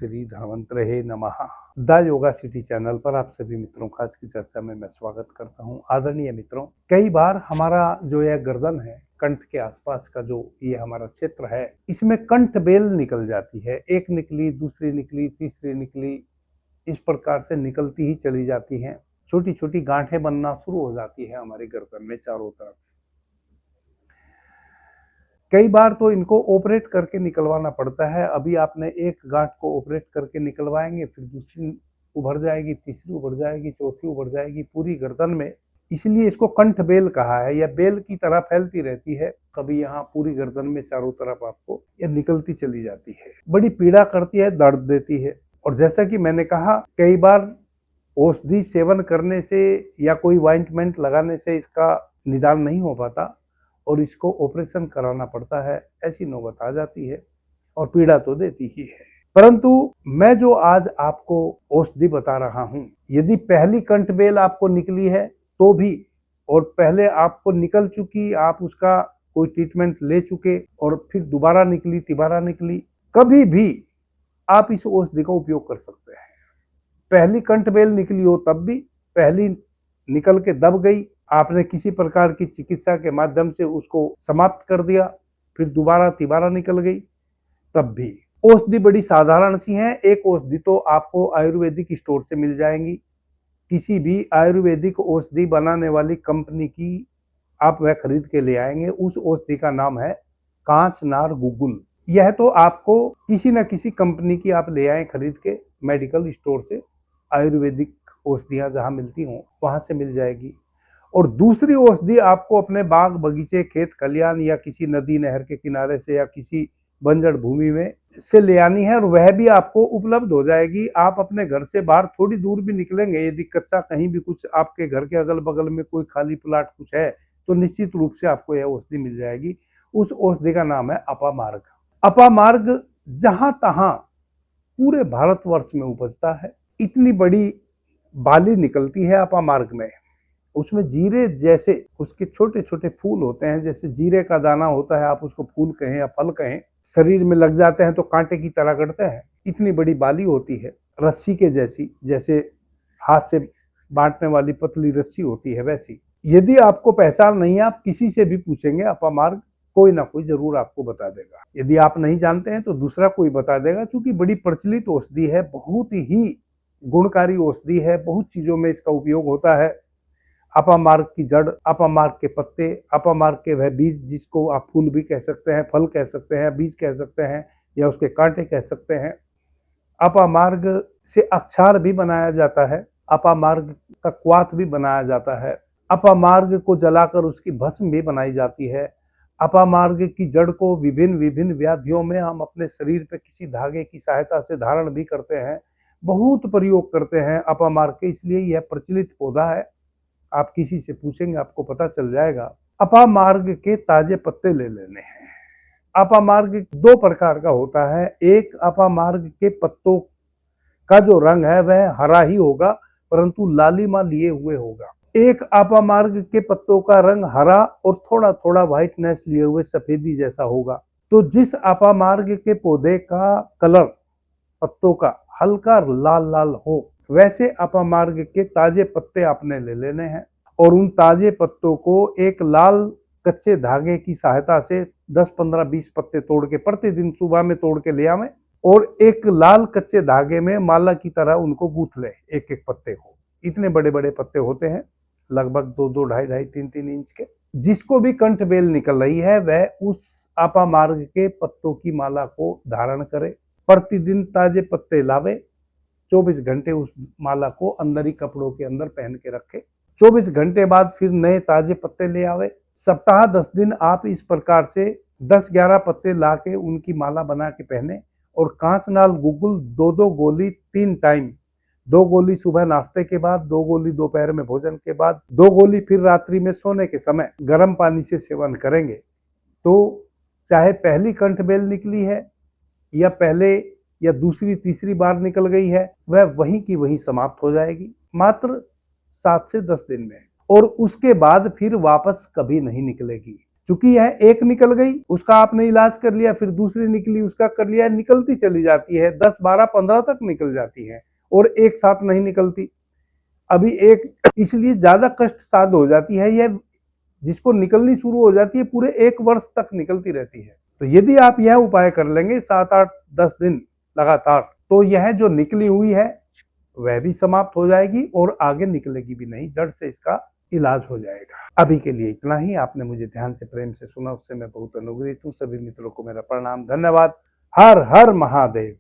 श्री धन्वंतरे नमः। The yoga city channel पर आप सभी मित्रों का आज की चर्चा में मैं स्वागत करता हूं। आदरणीय मित्रों, कई बार हमारा जो यह गर्दन है, कंठ के आसपास का जो ये हमारा क्षेत्र है, इसमें कंठ बेल निकल जाती है। एक निकली, दूसरी निकली, तीसरी निकली, इस प्रकार से निकलती ही चली जाती हैं। छोटी छोटी गांठें बनना शुरू हो जाती है हमारी गर्दन में चारों तरफ। कई बार तो इनको ऑपरेट करके निकलवाना पड़ता है। अभी आपने एक गांठ को ऑपरेट करके निकलवाएंगे, फिर दूसरी उभर जाएगी, तीसरी उभर जाएगी, चौथी उभर जाएगी, पूरी गर्दन में। इसलिए इसको कंठ बेल कहा है। यह बेल की तरह फैलती रहती है। कभी यहाँ पूरी गर्दन में चारों तरफ आपको यह निकलती चली जाती है। बड़ी पीड़ा करती है, दर्द देती है। और जैसा कि मैंने कहा, कई बार औषधि सेवन करने से या कोई ऑइंटमेंट लगाने से इसका निदान नहीं हो पाता और इसको ऑपरेशन कराना पड़ता है। ऐसी नौबत आ जाती है और पीड़ा तो देती ही है। परंतु मैं जो आज आपको औषधि बता रहा हूं, यदि पहली कंठ बेल आपको निकली है तो भी, और पहले आपको निकल चुकी, आप उसका कोई ट्रीटमेंट ले चुके और फिर दोबारा निकली, तिबारा निकली, कभी भी आप इस औषधि का उपयोग कर सकते हैं। पहली कंठ बेल निकली हो तब भी, पहली निकल के दब गई, आपने किसी प्रकार की चिकित्सा के माध्यम से उसको समाप्त कर दिया, फिर दोबारा तिबारा निकल गई, तब भी। औषधि बड़ी साधारण सी है। एक औषधि तो आपको आयुर्वेदिक स्टोर से मिल जाएंगी। किसी भी आयुर्वेदिक औषधि बनाने वाली कंपनी की आप वह खरीद के ले आएंगे। उस औषधि का नाम है कांचनार गुगुल। यह तो आपको किसी न किसी कंपनी की आप ले आए खरीद के मेडिकल स्टोर से। आयुर्वेदिक औषधियां जहां मिलती हों वहां से मिल जाएगी। और दूसरी औषधि आपको अपने बाग बगीचे, खेत खलियान या किसी नदी नहर के किनारे से या किसी बंजर भूमि में से ले आनी है और वह भी आपको उपलब्ध हो जाएगी। आप अपने घर से बाहर थोड़ी दूर भी निकलेंगे, यदि कच्चा कहीं भी कुछ आपके घर के अगल बगल में कोई खाली प्लाट कुछ है, तो निश्चित रूप से आपको यह औषधि मिल जाएगी। उस औषधि का नाम है अपामार्ग। अपामार्ग जहां तहां पूरे भारतवर्ष में उपजता है। इतनी बड़ी बाली निकलती है अपामार्ग में। उसमें जीरे जैसे उसके छोटे छोटे फूल होते हैं, जैसे जीरे का दाना होता है, आप उसको फूल कहें या फल कहें। शरीर में लग जाते हैं तो कांटे की तरह कटते हैं। इतनी बड़ी बाली होती है, रस्सी के जैसी, जैसे हाथ से बांटने वाली पतली रस्सी होती है वैसी। यदि आपको पहचान नहीं है, आप किसी से भी पूछेंगे अपामार्ग, कोई ना कोई जरूर आपको बता देगा। यदि आप नहीं जानते हैं तो दूसरा कोई बता देगा, क्योंकि बड़ी प्रचलित औषधि है, बहुत ही गुणकारी औषधि है। बहुत चीजों में इसका उपयोग होता है। अपामार्ग की जड़, अपामार्ग के पत्ते, अपामार्ग के वह बीज, जिसको आप फूल भी कह सकते हैं, फल कह सकते हैं, बीज कह सकते हैं, या उसके कांटे कह सकते हैं। अपामार्ग से अक्षार भी बनाया जाता है। अपामार्ग का क्वाथ भी बनाया जाता है। अपामार्ग को जलाकर उसकी भस्म भी बनाई जाती है। अपामार्ग की जड़ को विभिन्न विभिन्न व्याधियों में हम अपने शरीर पे किसी धागे की सहायता से धारण भी करते हैं। बहुत प्रयोग करते हैं अपामार्ग के, इसलिए यह प्रचलित पौधा है। आप किसी से पूछेंगे आपको पता चल जाएगा। अपामार्ग के ताजे पत्ते ले लेने हैं। अपामार्ग दो प्रकार का होता है। एक, अपामार्ग के पत्तों का जो रंग है वह हरा ही होगा, परंतु लालिमा लिए हुए होगा। एक अपामार्ग के पत्तों का रंग हरा और थोड़ा थोड़ा व्हाइटनेस लिए हुए सफेदी जैसा होगा। तो जिस अपामार्ग के पौधे का कलर पत्तों का हल्का लाल लाल हो, वैसे अपामार्ग के ताजे पत्ते आपने ले लेने हैं और उन ताजे पत्तों को एक लाल कच्चे धागे की सहायता से 10, 15, 20 पत्ते तोड़ के प्रतिदिन सुबह में तोड़ के ले आवे और एक लाल कच्चे धागे में माला की तरह उनको गूंथ ले, एक एक पत्ते को। इतने बड़े बड़े पत्ते होते हैं, लगभग 2-2, 2.5-2.5, 3-3 इंच के। जिसको भी कंठ बेल निकल रही है वह उस अपामार्ग के पत्तों की माला को धारण करे। प्रतिदिन ताजे पत्ते लावे, 24 घंटे उस माला को अंदर ही कपड़ों के अंदर पहन के रखे। 24 घंटे बाद फिर नए ताजे पत्ते ले आवे। सप्ताह 10 दिन आप इस प्रकार से 10-11 पत्ते ला के उनकी माला बना के पहने और कांचनार गुगुल 2-2 गोली 3 टाइम, 2 गोली सुबह नाश्ते के बाद, 2 गोली दोपहर में भोजन के बाद, 2 गोली फिर रात्रि में सोने के समय गर्म पानी से सेवन करेंगे तो चाहे पहली कंठ बेल निकली है या पहले या दूसरी तीसरी बार निकल गई है, वह वहीं की वहीं समाप्त हो जाएगी, मात्र 7 से 10 दिन में। और उसके बाद फिर वापस कभी नहीं निकलेगी। चूंकि यह एक निकल गई, उसका आपने इलाज कर लिया, फिर दूसरी निकली, उसका कर लिया, निकलती चली जाती है, 10, 12, 15 तक निकल जाती है और एक साथ नहीं निकलती। अभी एक, इसलिए ज्यादा कष्ट साध्य हो जाती है यह। जिसको निकलनी शुरू हो जाती है पूरे 1 वर्ष तक निकलती रहती है। तो यदि आप यह उपाय कर लेंगे 7, 8, 10 दिन लगातार, तो यह जो निकली हुई है वह भी समाप्त हो जाएगी और आगे निकलेगी भी नहीं, जड़ से इसका इलाज हो जाएगा। अभी के लिए इतना ही। आपने मुझे ध्यान से, प्रेम से सुना, उससे मैं बहुत अनुग्रहित हूँ। सभी मित्रों को मेरा प्रणाम, धन्यवाद। हर हर महादेव।